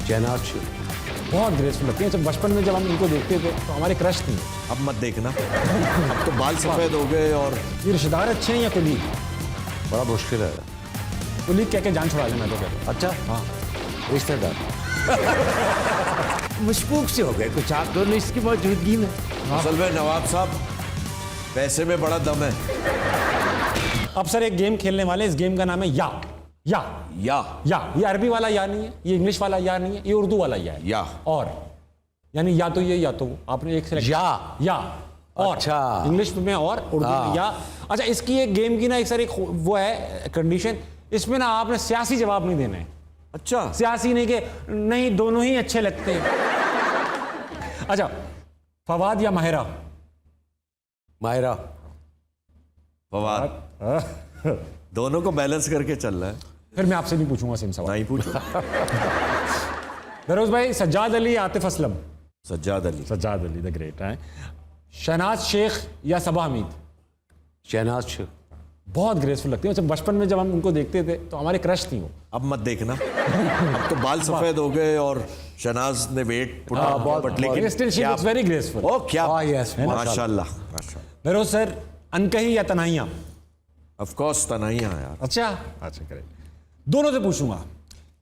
शहनाज शेख बहुत ग्रेसफुल लगती हैं। जब बचपन में जब हम इनको देखते थे तो हमारे क्रश थी। अब मत देखना, अब तो बाल सफेद हो गए। और ये रिश्तेदार अच्छे हैं या कुलीग? बड़ा मुश्किल है। कुलीग कह के जान छुड़ा लेना तो कहते हैं। अच्छा हाँ, रिश्तेदार मशकूक से हो गए कुछ आप दोनों इसकी मौजूदगी में। असल में नवाब साहब पैसे में बड़ा दम है। अब सर एक गेम खेलने वाले, इस गेम का नाम है या। या ये अरबी वाला या नहीं है, ये इंग्लिश वाला या नहीं है, ये उर्दू वाला या है। या और यानी या तो ये या तो वो, आपने एक सेलेक्ट या और। अच्छा। इंग्लिश में और उर्दू में या। अच्छा, इसकी एक गेम की ना एक सर एक वो है कंडीशन, इसमें ना आपने सियासी जवाब नहीं देना है। अच्छा, सियासी नहीं के नहीं, दोनों ही अच्छे लगते हैं। अच्छा, फवाद या माहिरा? मायरा। फवाद। दोनों को बैलेंस करके चल रहा है। फिर मैं आपसे नहीं पूछूंगा सेम सवाल। नहीं पूछो। फिरोज भाई, सज्जाद अली, आतिफ असलम? सज्जाद अली। सज्जाद अली द ग्रेट है। शहनाज शेख या सबा हमीद? शहनाज शेख बहुत ग्रेसफुल लगती है। जब बचपन में जब हम उनको देखते थे तो हमारे क्रश थी वो। अब मत देखना, अब तो बाल सफेद हो गए। और शहनाज ने वेट पुट बट लेकिन still she looks very graceful. ओ क्या, यस माशाल्लाह। फिरोज सर, अनकही या तनाइयां? ऑफ कोर्स तनाइयां यार। अच्छा करेक्ट। दोनों से पूछूंगा।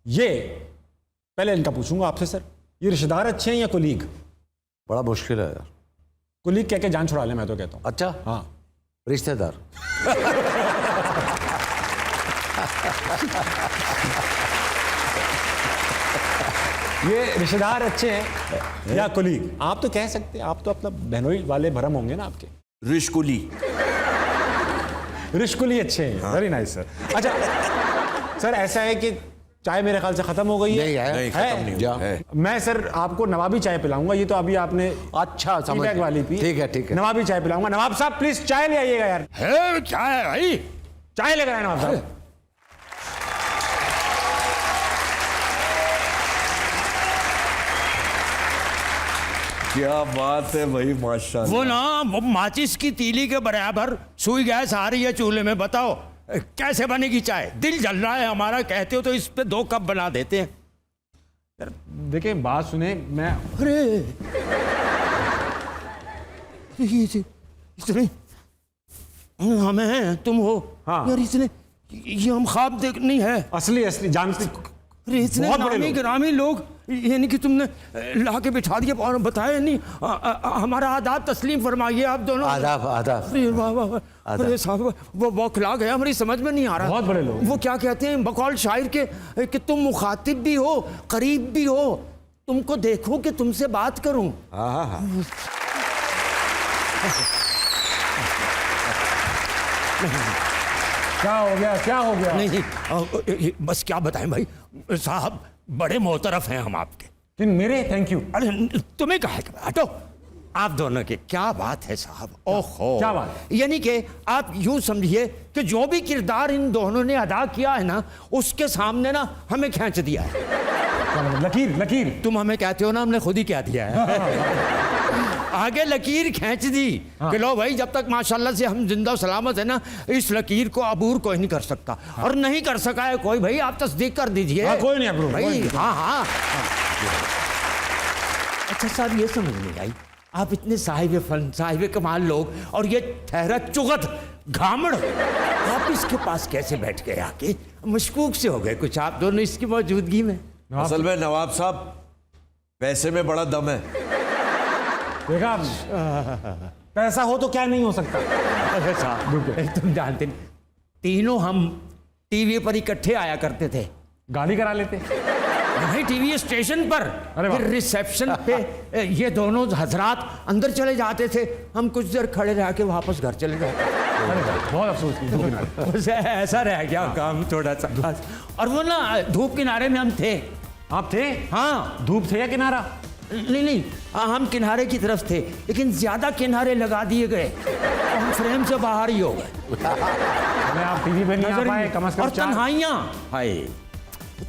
ये पहले इनका पूछूंगा आपसे सर, ये रिश्तेदार अच्छे हैं या कुलीग? बड़ा मुश्किल है यार। कुलीग कह के जान छुड़ा ले, मैं तो कहता हूँ। अच्छा हाँ, रिश्तेदार। ये रिश्तेदार अच्छे हैं या कुलीग? आप तो कह सकते हैं, आप तो अपना बहनोई वाले भरम होंगे ना आपके। रिश्कुली। रिश्कुली अच्छे हैं। Very nice sir. अच्छा सर, ऐसा है कि चाय मेरे ख्याल से खत्म हो गई है। नहीं, खत्म नहीं हुआ है। मैं सर आपको नवाबी चाय पिलाऊंगा। ये तो अभी आपने अच्छा समझ बैग वाली पी। ठीक है। नवाबी चाय पिलाऊंगा। नवाब साहब प्लीज चाय ले आइएगा यार। है क्या है भाई? चाय लेकर आए नवाब साहब। क्या बात है भाई, माशाल्लाह। वो ना वो माचिस की तीली के बराबर सुई गैस आ रही है चूल्हे में। बताओ कैसे बनेगी चाय? दिल जल रहा है हमारा। कहते हो तो इस पे 2 कप बना देते हैं। देखिए बात सुने, मैं अरे इतने हमें तुम हो। हाँ। यार इतने ये हम ख्वाब देख नहीं है। असली जानती अरे इतने बहुत बड़े नामी लोग। गिरामी लोग, यानी कि तुमने ला के बिठा दिया और बताया नहीं। हमारा आदाब तस्लीम फरमाइए आप दोनों। आदाब आदाब। अरे वाह वाह, अरे साहब वो खिला गया, हमारी समझ में नहीं आ रहा। बहुत बड़े लोग। वो क्या कहते हैं बकौल शायर के कि तुम मुखातिब भी हो, करीब भी हो, तुमको देखो कि तुमसे बात करूं। क्या हो गया? नहीं बस क्या बताएं भाई साहब, बड़े मोतरफ हैं हम आपके। किन मेरे? Thank you. अरे तुम्हें कहा है? हटो आप दोनों के। क्या बात है साहब, ओहो क्या बात? यानी कि आप यूं समझिए कि जो भी किरदार इन दोनों ने अदा किया है ना, उसके सामने ना हमें खींच दिया है। लकीर। तुम हमें कहते हो ना, हमने खुद ही कह दिया है। आगे लकीर खींच दी कि लो भाई, जब तक माशाल्लाह से हम जिंदा सलामत है ना, इस लकीर को अबूर कोई नहीं कर सकता। और नहीं कर सका है कोई भाई, आप तस्दीक कर दीजिए। कोई नहीं अबूर भाई। हाँ। अच्छा साहब, ये समझ नहीं आई, आप इतने साहिब फन साहिब कमाल लोग और ये ठहरा चुगत घामड़, आप इसके पास कैसे बैठ गए आके? मशकूक से हो गए कुछ आप दोनों इसकी मौजूदगी में। असल में नवाब साहब पैसे में बड़ा दम है। देखा, पैसा हो तो क्या नहीं हो सकता। अरे साहब तुम जानते नहीं, तीनों हम टीवी पर इकट्ठे आया करते थे। गाली करा लेते नहीं, टीवी स्टेशन पर। अरे वाह। फिर रिसेप्शन पे ये दोनों हजरात अंदर चले जाते थे, हम कुछ देर खड़े रह के वापस घर चले जाते। बहुत अफसोस की। बस ऐसा रह गया काम थोड़ा सा। और वो ना धूप किनारे में हम थे। आप थे? हाँ। धूप थे या किनारा? नहीं, हम किनारे की तरफ थे, लेकिन ज्यादा किनारे लगा दिए गए, हम फ्रेम से बाहर ही हो गए। आप टीवी पे नहीं आ पाए कम से कम। और तन्हाइयाँ, हाय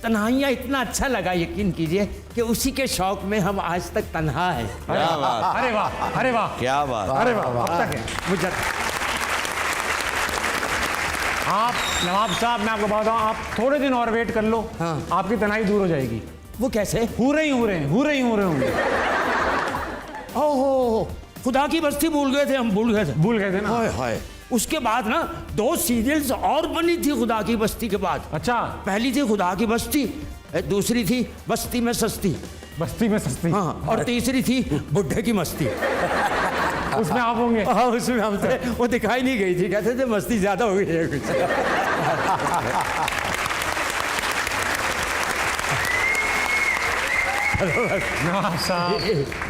तन्हाइयाँ इतना अच्छा लगा, यकीन कीजिए कि उसी के शौक में हम आज तक तन्हा है। क्या बात, अरे वाह, क्या बात। अरे वाह, अब तक है मुझे। आप नवाब साहब, मैं आपको बताता हूँ, आप थोड़े दिन और वेट कर लो। हाँ। आपकी तनाई दूर हो जाएगी। वो कैसे? हो रहे होंगे। ओहो, खुदा की बस्ती भूल गए थे हम, भूल गए थे ना। हाय हाय। उसके बाद ना 2 सीरियल्स और बनी थी खुदा की बस्ती के बाद। अच्छा, पहली थी खुदा की बस्ती, दूसरी थी बस्ती में सस्ती। बस्ती में सस्ती। हाँ, और तीसरी थी बुढ़े की मस्ती। उसमें आप होंगे। हाँ, उसमें हमसे वो दिखाई नहीं गई थी, कहते थे मस्ती ज्यादा हो गई है कुछ। नवाब साहब,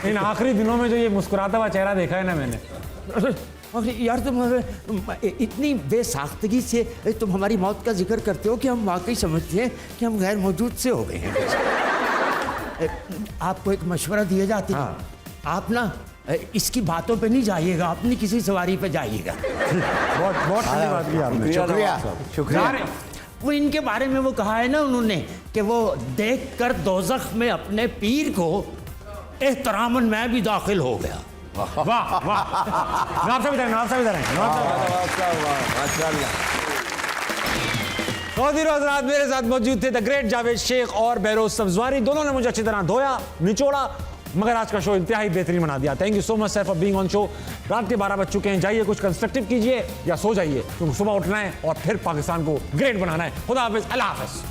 इन आखिरी दिनों में जो ये मुस्कुराता हुआ चेहरा देखा है ना मैंने। अरे यार, तुम इतनी बेसाख्तगी से तुम हमारी मौत का जिक्र करते हो कि हम वाकई समझते हैं कि हम गैर मौजूद से हो गए हैं। आपको एक मशवरा दिया जाता है, आप ना इसकी बातों पे नहीं जाइएगा, अपनी किसी सवारी पे जाइएगा। बहुत बहुत ठंडी बात की आपने। शुक्रिया। वो इनके बारे में वो कहा है ना उन्होंने कि वो देख कर दोज़ख में अपने पीर को एहतरामन मैं भी दाखिल हो गया। वाह वाह, नवाब साहब इधर हैं। हज़रात, मेरे साथ मौजूद थे द ग्रेट जावेद शेख और बहरोज सब्जवारी। दोनों ने मुझे अच्छी तरह धोया, निचोड़ा, मगर आज का शो इंतहाई बेहतरीन बना दिया। Thank you so much sir for being on show. रात के 12 बज चुके हैं, जाइए कुछ कंस्ट्रक्टिव कीजिए या सो जाइए, क्योंकि सुबह उठना है और फिर पाकिस्तान को ग्रेट बनाना है। खुदा हाफिज़, अल्लाह हाफिज़।